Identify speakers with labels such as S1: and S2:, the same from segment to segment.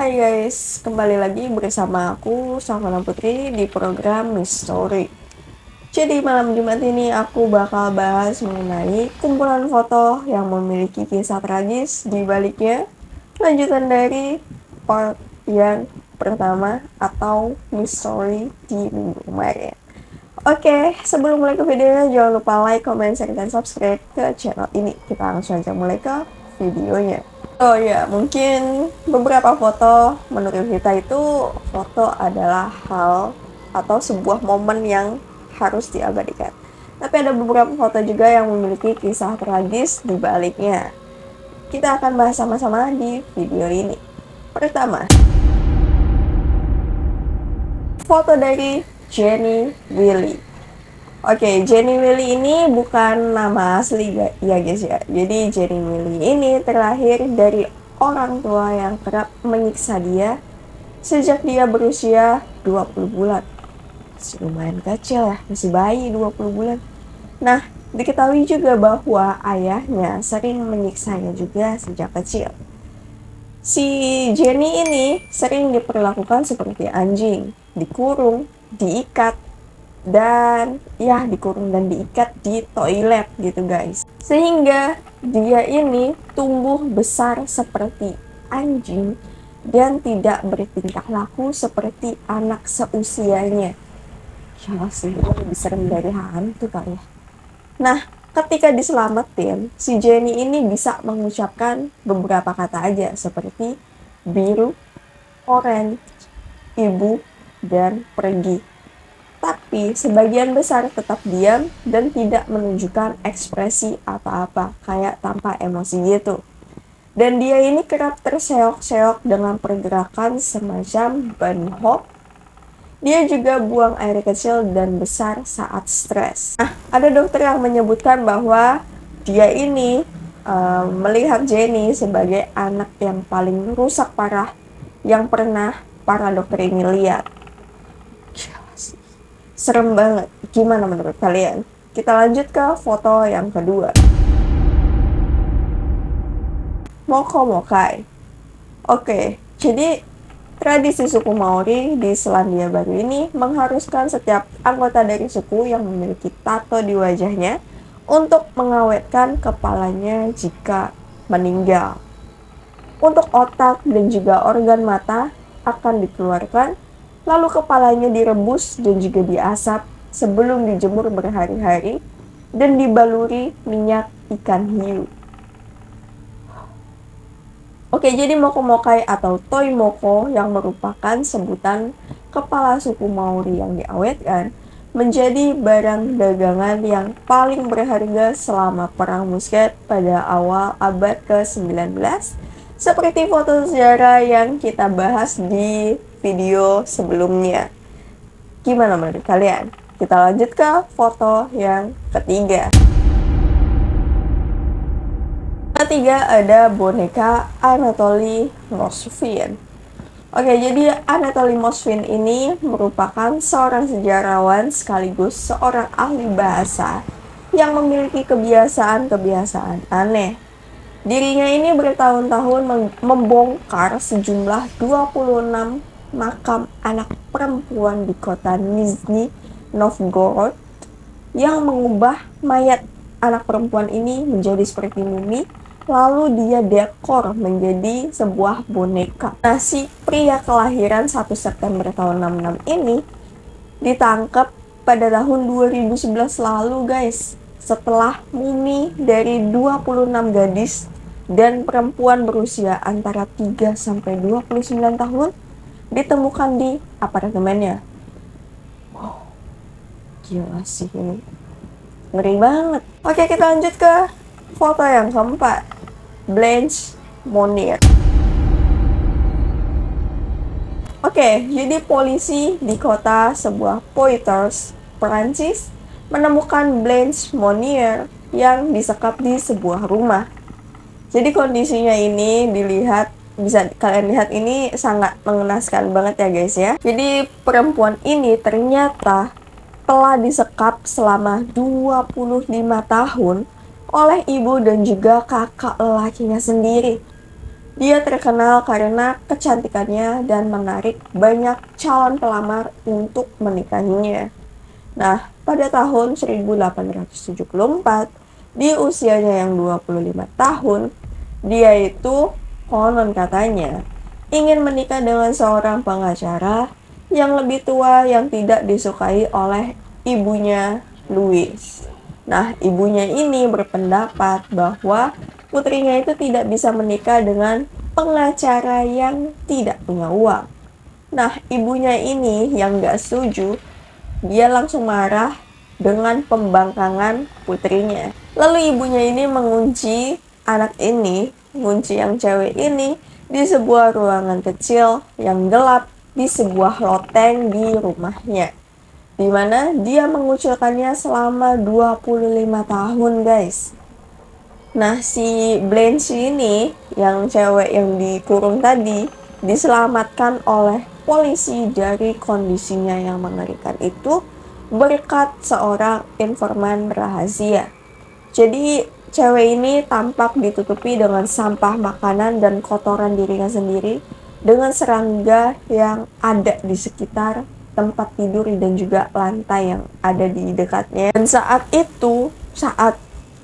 S1: Hai guys, kembali lagi bersama aku Savana Putri di program Mystery. Jadi malam Jumat ini aku bakal bahas mengenai kumpulan foto yang memiliki kisah tragis di baliknya, lanjutan dari part yang pertama atau Mystery di minggu kemarin. Oke, sebelum mulai ke videonya jangan lupa like, comment, share, dan subscribe ke channel ini. Kita langsung aja mulai ke videonya. Oh ya, mungkin beberapa foto menurut kita itu foto adalah hal atau sebuah momen yang harus diabadikan. Tapi ada beberapa foto juga yang memiliki kisah tragis di baliknya. Kita akan bahas sama-sama di video ini. Pertama, foto dari Jenny Willy. Oke, Jenny Willy ini bukan nama asli ya guys ya. Jadi Jenny Willy ini terlahir dari orang tua yang kerap menyiksa dia sejak dia berusia 20 bulan. Masih lumayan kecil ya, masih bayi 20 bulan. Nah, diketahui juga bahwa ayahnya sering menyiksanya juga sejak kecil. Si Jenny ini sering diperlakukan seperti anjing, dikurung, diikat, dan ya dikurung dan diikat di toilet gitu guys, sehingga dia ini tumbuh besar seperti anjing dan tidak bertingkah laku seperti anak seusianya. Ya sih, lebih serem dari hantu kali ya. Nah, ketika diselamatin, si Jenny ini bisa mengucapkan beberapa kata aja seperti biru, orange, ibu, dan pergi. Tapi sebagian besar tetap diam dan tidak menunjukkan ekspresi apa-apa, kayak tanpa emosi gitu. Dan dia ini kerap terseok-seok dengan pergerakan semacam bunny hop. Dia juga buang air kecil dan besar saat stres. Nah, ada dokter yang menyebutkan bahwa dia ini melihat Jenny sebagai anak yang paling rusak parah yang pernah para dokter ini lihat. Serem banget. Gimana menurut kalian? Kita lanjut ke foto yang kedua. Moko Mokai. Oke, jadi tradisi suku Maori di Selandia Baru ini mengharuskan setiap anggota dari suku yang memiliki tato di wajahnya untuk mengawetkan kepalanya jika meninggal. Untuk otak dan juga organ mata akan dikeluarkan, lalu kepalanya direbus dan juga diasap sebelum dijemur berhari-hari dan dibaluri minyak ikan hiu. Oke, jadi moko mokai atau toy moko yang merupakan sebutan kepala suku Maori yang diawetkan menjadi barang dagangan yang paling berharga selama perang musket pada awal abad ke-19, seperti foto sejarah yang kita bahas di video sebelumnya. Gimana menurut kalian? Kita lanjut ke foto yang ketiga. Ketiga ada boneka Anatoly Moshfegh. Oke, jadi Anatoly Moshfegh ini merupakan seorang sejarawan sekaligus seorang ahli bahasa yang memiliki kebiasaan-kebiasaan aneh. Dirinya ini bertahun-tahun membongkar sejumlah 26 makam anak perempuan di kota Nizhny Novgorod yang mengubah mayat anak perempuan ini menjadi seperti mumi, lalu dia dekor menjadi sebuah boneka. Nah, si pria kelahiran 1 September tahun 66 ini ditangkap pada tahun 2011 lalu guys, setelah mumi dari 26 gadis dan perempuan berusia antara 3 sampai 29 tahun ditemukan di apartemennya. Wow, gila sih ini. Ngeri banget. Oke, kita lanjut ke foto yang keempat. Blanche Monnier. Oke, jadi polisi di kota sebuah Poitiers, Perancis menemukan Blanche Monnier yang disekap di sebuah rumah. Jadi kondisinya ini bisa kalian lihat ini sangat mengenaskan banget ya guys ya. Jadi perempuan ini ternyata telah disekap selama 25 tahun oleh ibu dan juga kakak lelakinya sendiri. Dia terkenal karena kecantikannya dan menarik banyak calon pelamar untuk menikahinya. Nah, pada tahun 1874, di usianya yang 25 tahun, dia itu konon katanya ingin menikah dengan seorang pengacara yang lebih tua yang tidak disukai oleh ibunya, Louis. Nah, ibunya ini berpendapat bahwa putrinya itu tidak bisa menikah dengan pengacara yang tidak punya uang. Nah, ibunya ini yang gak setuju, dia langsung marah dengan pembangkangan putrinya. Lalu ibunya ini mengunci anak ini, mengunci yang cewek ini di sebuah ruangan kecil yang gelap di sebuah loteng di rumahnya, di mana dia mengucilkannya selama 25 tahun, guys. Nah, si Blanche ini, yang cewek yang dikurung tadi, diselamatkan oleh polisi dari kondisinya yang mengerikan itu berkat seorang informan rahasia. Jadi, cewek ini tampak ditutupi dengan sampah makanan dan kotoran dirinya sendiri dengan serangga yang ada di sekitar tempat tidur dan juga lantai yang ada di dekatnya. Dan saat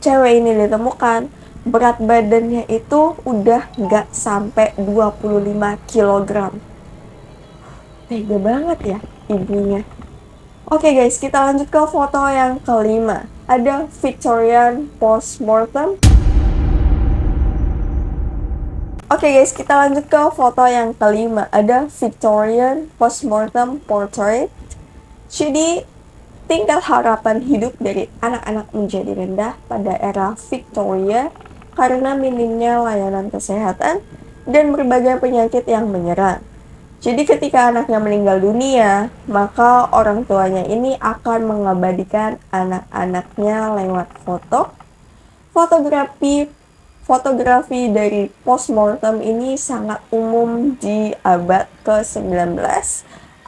S1: cewek ini ditemukan, berat badannya itu udah nggak sampai 25 kg. Tega banget ya ibunya. Oke guys, kita lanjut ke foto yang kelima. Ada Victorian postmortem. Oke guys, kita lanjut ke foto yang kelima. Ada Victorian postmortem portrait. Jadi, tingkat harapan hidup dari anak-anak menjadi rendah pada era Victoria karena minimnya layanan kesehatan dan berbagai penyakit yang menyerang. Jadi ketika anaknya meninggal dunia, maka orang tuanya ini akan mengabadikan anak-anaknya lewat foto. Fotografi dari postmortem ini sangat umum di abad ke-19,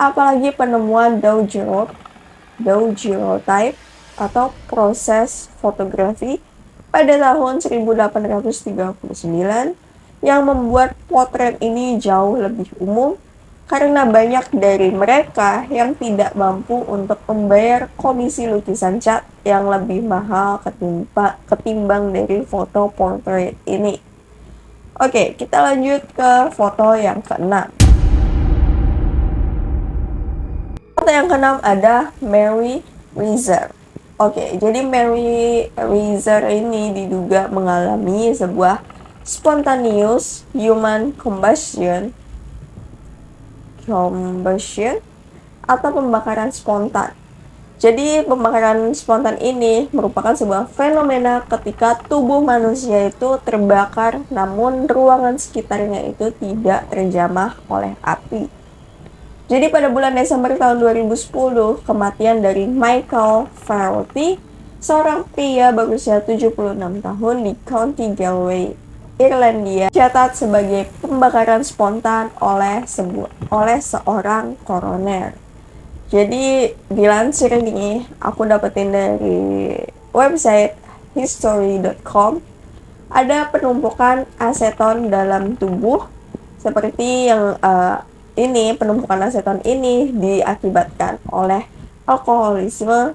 S1: apalagi penemuan daguerreotype atau proses fotografi pada tahun 1839 yang membuat potret ini jauh lebih umum karena banyak dari mereka yang tidak mampu untuk membayar komisi lukisan cat yang lebih mahal ketimbang dari foto portrait ini. Oke, kita lanjut ke foto yang keenam. Foto yang keenam ada Mary Reeser. Oke, jadi Mary Reeser ini diduga mengalami sebuah spontaneous human combustion atau pembakaran spontan. Jadi pembakaran spontan ini merupakan sebuah fenomena ketika tubuh manusia itu terbakar namun ruangan sekitarnya itu tidak terjamah oleh api. Jadi pada bulan Desember tahun 2010, kematian dari Michael Flaherty, seorang pria berusia 76 tahun di County Galway, Irlandia, dicatat sebagai pembakaran spontan oleh seorang koroner. Jadi dilansir nih, aku dapetin dari website history.com, ada penumpukan aseton dalam tubuh seperti yang penumpukan aseton ini diakibatkan oleh alkoholisme,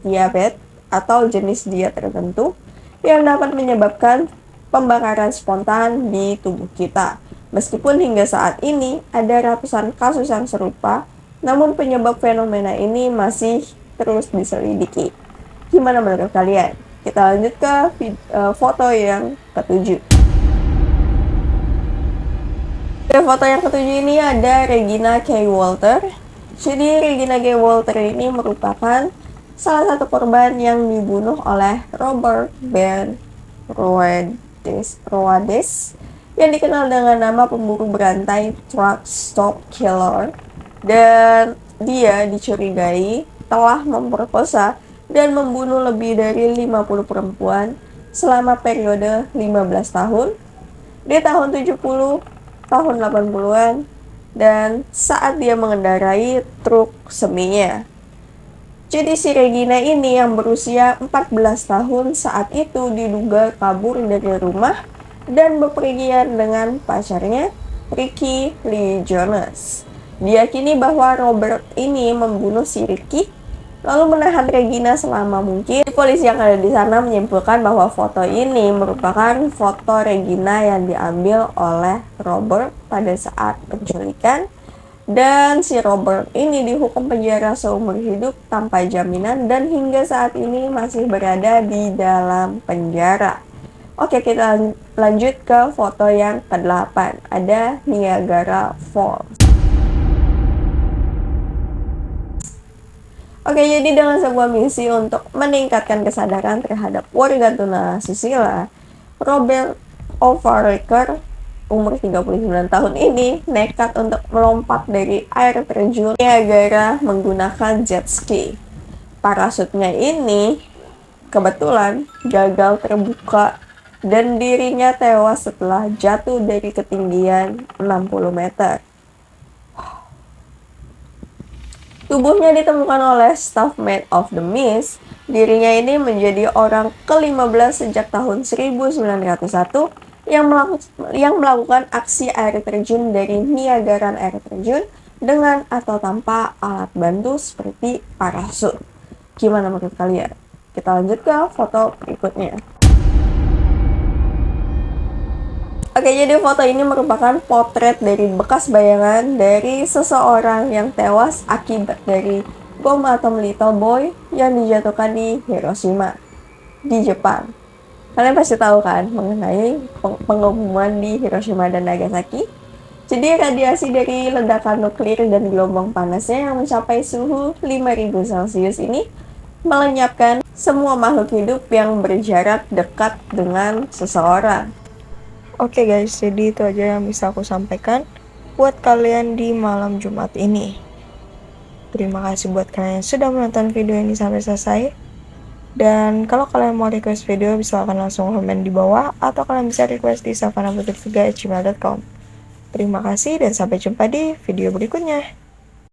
S1: diabetes, atau jenis diet tertentu yang dapat menyebabkan pembakaran spontan di tubuh kita. Meskipun hingga saat ini ada ratusan kasus yang serupa, namun penyebab fenomena ini masih terus diselidiki. Gimana menurut kalian? Kita lanjut ke foto yang ketujuh. Foto yang ketujuh ini ada Regina K. Walter. Jadi Regina K. Walter ini merupakan salah satu korban yang dibunuh oleh Robert Ben Roades yang dikenal dengan nama pemburu berantai Truck Stop Killer, dan dia dicurigai telah memperkosa dan membunuh lebih dari 50 perempuan selama periode 15 tahun di tahun 70, tahun 80-an, dan saat dia mengendarai truk seminya. Jadi si Regina ini yang berusia 14 tahun saat itu diduga kabur dari rumah dan bepergian dengan pacarnya Ricky Lee Jonas. Diyakini bahwa Robert ini membunuh si Ricky lalu menahan Regina selama mungkin. Polisi yang ada di sana menyimpulkan bahwa foto ini merupakan foto Regina yang diambil oleh Robert pada saat penculikan, dan si Robert ini dihukum penjara seumur hidup tanpa jaminan dan hingga saat ini masih berada di dalam penjara. Oke, kita lanjut ke foto yang ke-8. Ada Niagara Falls. Oke, jadi dengan sebuah misi untuk meningkatkan kesadaran terhadap warga tunasusila, Robert Overrecker, umur 39 tahun ini, nekat untuk melompat dari air terjun Niagara menggunakan jet ski. Parasutnya ini kebetulan gagal terbuka dan dirinya tewas setelah jatuh dari ketinggian 60 meter. Tubuhnya ditemukan oleh staff Made of the Mist. Dirinya ini menjadi orang ke-15 sejak tahun 1901 yang melakukan aksi air terjun dari Niagara Air Terjun dengan atau tanpa alat bantu seperti parasut. Gimana menurut kalian? Kita lanjut ke foto berikutnya. Oke, jadi foto ini merupakan potret dari bekas bayangan dari seseorang yang tewas akibat dari bom atom Little Boy yang dijatuhkan di Hiroshima, di Jepang. Kalian pasti tahu kan mengenai pengeboman di Hiroshima dan Nagasaki? Jadi radiasi dari ledakan nuklir dan gelombang panasnya yang mencapai suhu 5000 Celcius ini melenyapkan semua makhluk hidup yang berjarak dekat dengan seseorang. Oke guys, jadi itu aja yang bisa aku sampaikan buat kalian di malam Jumat ini. Terima kasih buat kalian yang sudah menonton video ini sampai selesai. Dan kalau kalian mau request video, bisa kalian langsung komen di bawah atau kalian bisa request di savannahputri3@gmail.com. Terima kasih dan sampai jumpa di video berikutnya.